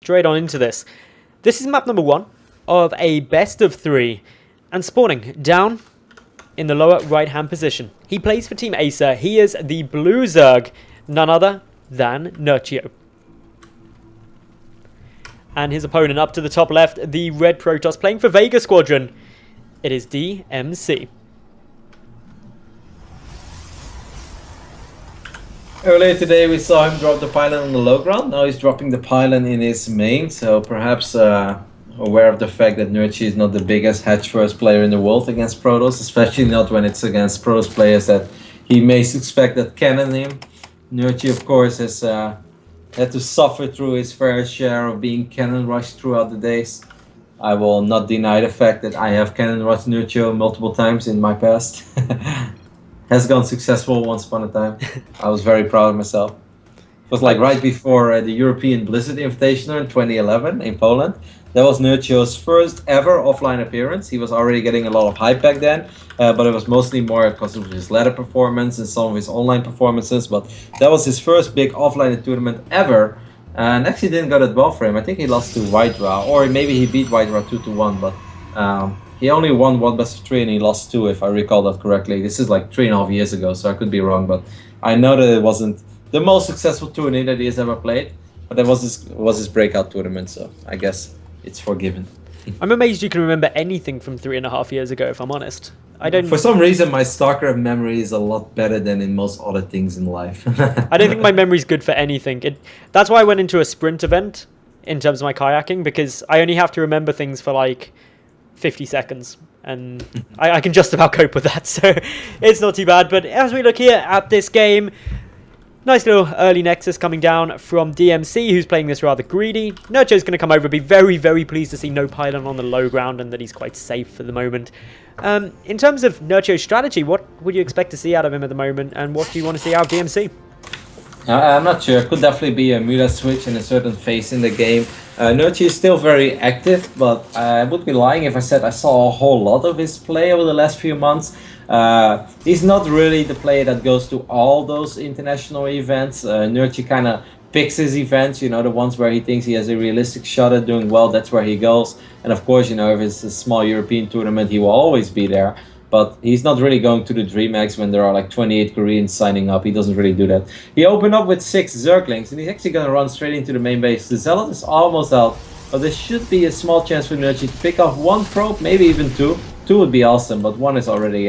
Straight on into this. This is map number 1 of a best of 3, and spawning down in the lower right hand position. He plays for Team Acer. He is the blue Zerg, none other than Nerchio. And his opponent up to the top left, the red Protoss playing for Vega Squadron. It is DmC. Earlier today we saw him drop the pylon on the low ground. Now he's dropping the pylon in his main, so perhaps aware of the fact that Nerchio is not the biggest hatch first player in the world against Protoss, especially not when it's against Protoss players that he may suspect that cannon him. Nerchio, of course, has had to suffer through his fair share of being cannon rushed throughout the days. I will not deny the fact that I have cannon rushed Nerchio multiple times in my past. Has gone successful once upon a time. I was very proud of myself. It was like right before the European Blizzard Invitational in 2011 in Poland. That was Nerchio's first ever offline appearance. He was already getting a lot of hype back then, but it was mostly more because of his ladder performance and some of his online performances. But that was his first big offline tournament ever, and actually didn't go that well for him. I think he lost to Whitera, or maybe he beat Whitera 2-1, but he only won one best of 3 and he lost 2, if I recall that correctly. This is like 3.5 years ago, so I could be wrong, but I know that it wasn't the most successful tournament that he has ever played, but that was his breakout tournament, so I guess it's forgiven. I'm amazed you can remember anything from 3.5 years ago, if I'm honest. I don't. For some reason, my StarCraft memory is a lot better than in most other things in life. I don't think my memory's good for anything. That's why I went into a sprint event in terms of my kayaking, because I only have to remember things for like 50 seconds, and I can just about cope with that, so it's not too bad. But as we look here at this game, nice little early nexus coming down from DmC, who's playing this rather greedy. Nerchio's going to come over, be very, very pleased to see no pylon on the low ground and that he's quite safe for the moment. In terms of Nerchio's strategy, what would you expect to see out of him at the moment, and what do you want to see out of DmC? I'm not sure. It could definitely be a meta switch in a certain phase in the game. Nerchio is still very active, but I would be lying if I said I saw a whole lot of his play over the last few months. He's not really the player that goes to all those international events. Nerchio kind of picks his events, you know, the ones where he thinks he has a realistic shot at doing well, that's where he goes. And of course, you know, if it's a small European tournament, he will always be there. But he's not really going to the DreamHack when there are like 28 Koreans signing up. He doesn't really do that. He opened up with 6 Zerglings, and he's actually going to run straight into the main base. The Zealot is almost out, but there should be a small chance for Nerchio to pick off 1 probe, maybe even 2. 2 would be awesome, but 1 is already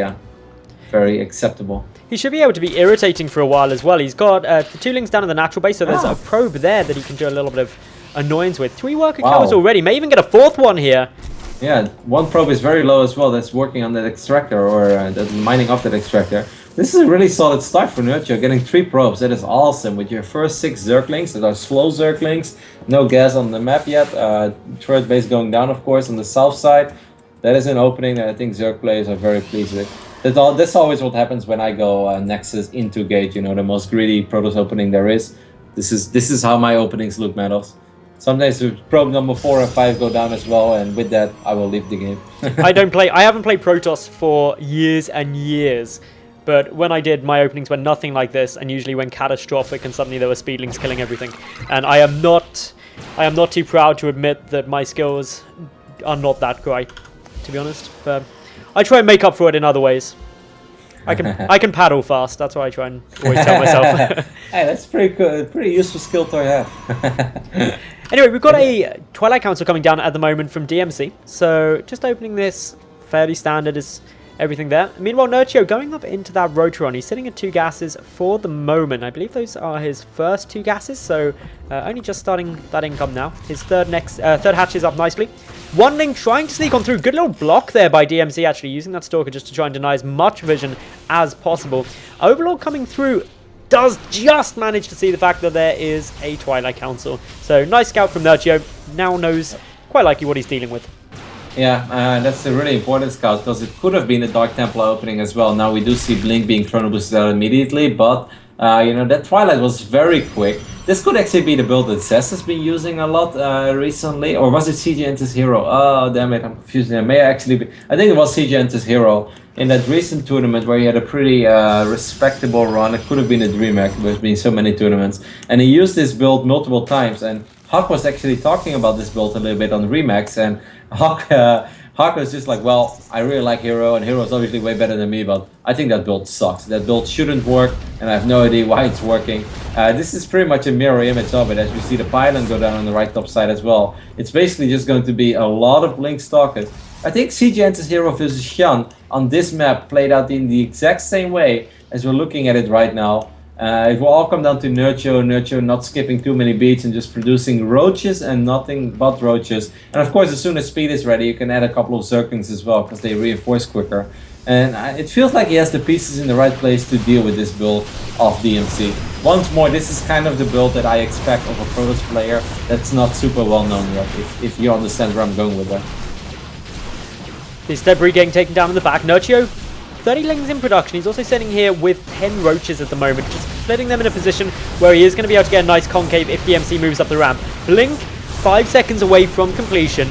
very acceptable. He should be able to be irritating for a while as well. He's got the 2 links down in the natural base, so there's a probe there that he can do a little bit of annoyance with. 3 worker kills already, may even get a 4th one here. Yeah, 1 probe is very low as well. That's working on that extractor, or that mining off that extractor. This is a really solid start for Nerchio, getting 3 probes. That is awesome. With your first 6 Zerglings, that are slow Zerglings, no gas on the map yet. Turret base going down, of course, on the south side. That is an opening that I think Zerg players are very pleased with. That's always what happens when I go Nexus into Gate. You know, the most greedy Protoss opening there is. This is how my openings look, Meadows. Sometimes probe number 4 and 5 go down as well, and with that, I will leave the game. I haven't played Protoss for years and years, but when I did, my openings were nothing like this, and usually went catastrophic, and suddenly there were speedlings killing everything. And I am not too proud to admit that my skills are not that great, to be honest. But I try and make up for it in other ways. I can paddle fast. That's what I try and always tell myself. Hey, that's pretty good. Pretty useful skill to have. Anyway, we've got a Twilight Council coming down at the moment from DmC. So just opening this, fairly standard is everything there. Meanwhile, Nerchio going up into that Rotoron. He's sitting at 2 gases for the moment. I believe those are his first 2 gases, so only just starting that income now. His third hatch is up nicely. 1 link trying to sneak on through. Good little block there by DmC, actually, using that Stalker just to try and deny as much vision as possible. Overlord coming through does just manage to see the fact that there is a Twilight Council. So nice scout from Nerchio. Now knows quite likely what he's dealing with. Yeah, that's a really important scout, because it could have been a Dark Templar opening as well. Now we do see Blink being chrono boosted out immediately, but you know, that Twilight was very quick. This could actually be the build that Zess has been using a lot recently, or was it CG Enter's Hero? Oh, damn it, I'm confusing them. May actually be. I think it was CG Enter's Hero in that recent tournament where he had a pretty respectable run. It could have been a DreamHack, there's been so many tournaments, and he used this build multiple times. And Hawk was actually talking about this build a little bit on Remax, and Hawk was just like, well, I really like Hero, and Hero is obviously way better than me, but I think that build sucks. That build shouldn't work, and I have no idea why it's working. This is pretty much a mirror image of it, as we see the pylon go down on the right top side as well. It's basically just going to be a lot of Blink Stalkers. I think CGN's Hero versus Xian on this map played out in the exact same way as we're looking at it right now. It will all come down to Nerchio not skipping too many beats and just producing roaches and nothing but roaches. And of course, as soon as speed is ready, you can add a couple of Zerglings as well, because they reinforce quicker. And it feels like he has the pieces in the right place to deal with this build of DmC. Once more, this is kind of the build that I expect of a Protoss player that's not super well known yet, if you understand where I'm going with that. This debris getting taken down in the back. Nerchio, 30 lings in production. He's also sitting here with 10 roaches at the moment, just splitting them in a position where he is going to be able to get a nice concave if DmC moves up the ramp. Blink, 5 seconds away from completion.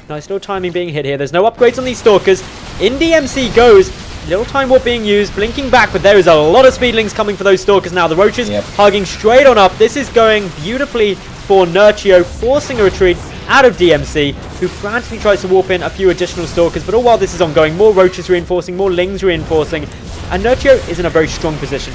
Nice little timing being hit here. There's no upgrades on these Stalkers. In DmC goes. Little time warp being used, blinking back, but there is a lot of speedlings coming for those Stalkers now. The roaches hugging straight on up. This is going beautifully for Nerchio, forcing a retreat out of DmC, who frantically tries to warp in a few additional Stalkers, but all while this is ongoing, more roaches reinforcing, more lings reinforcing, and Nerchio is in a very strong position.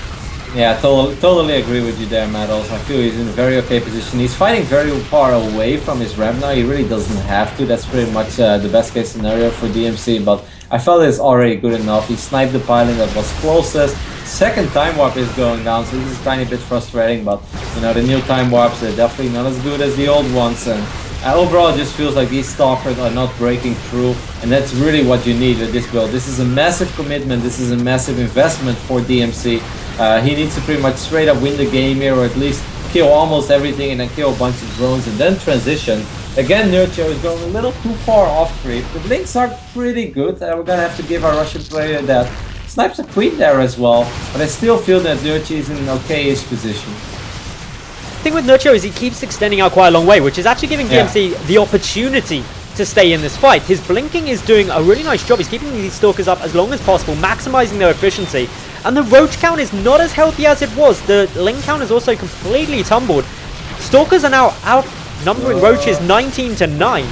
Yeah, totally agree with you there, Matt. Also, I feel he's in a very okay position. He's fighting very far away from his ramp now. He really doesn't have to. That's pretty much the best case scenario for DmC, but I felt it's already good enough. He sniped the pylon that was closest. Second time warp is going down, so this is a tiny bit frustrating, but you know, the new time warps are definitely not as good as the old ones, and overall it just feels like these Stalkers are not breaking through, and that's really what you need with this build. This is a massive commitment, this is a massive investment for DmC. He needs to pretty much straight up win the game here, or at least kill almost everything and then kill a bunch of drones and then transition. Again, Nerchio is going a little too far off creep. The blinks are pretty good, we're gonna have to give our Russian player that. Snipes a queen there as well, but I still feel that Nerchio is in an okay-ish position. The thing with Nerchio is he keeps extending out quite a long way, which is actually giving DmC the opportunity to stay in this fight. His blinking is doing a really nice job. He's keeping these Stalkers up as long as possible, maximizing their efficiency. And the roach count is not as healthy as it was. The ling count is also completely tumbled. Stalkers are now outnumbering roaches 19 to 9.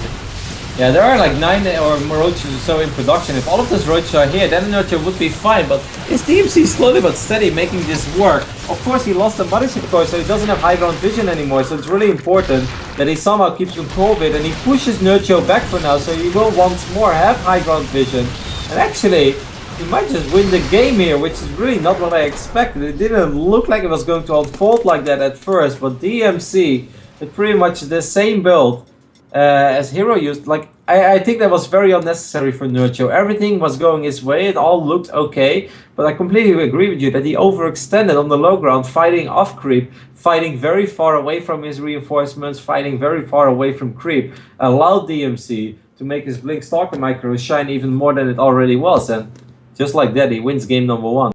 Yeah, there are like 9 or more roaches or so in production. If all of those roaches are here, then Nerchio would be fine, but is DmC slowly but steady making this work? Of course, he lost the mothership core, so he doesn't have high ground vision anymore, so it's really important that he somehow keeps control of it, and he pushes Nerchio back for now, so he will once more have high ground vision. And actually, he might just win the game here, which is really not what I expected. It didn't look like it was going to unfold like that at first, but DmC with pretty much the same build as Hero used. Like, I think that was very unnecessary for Nerchio. Everything was going his way, it all looked okay, but I completely agree with you that he overextended on the low ground, fighting off creep, fighting very far away from his reinforcements, fighting very far away from creep, allowed DmC to make his Blink Stalker micro shine even more than it already was, and just like that, he wins game number 1.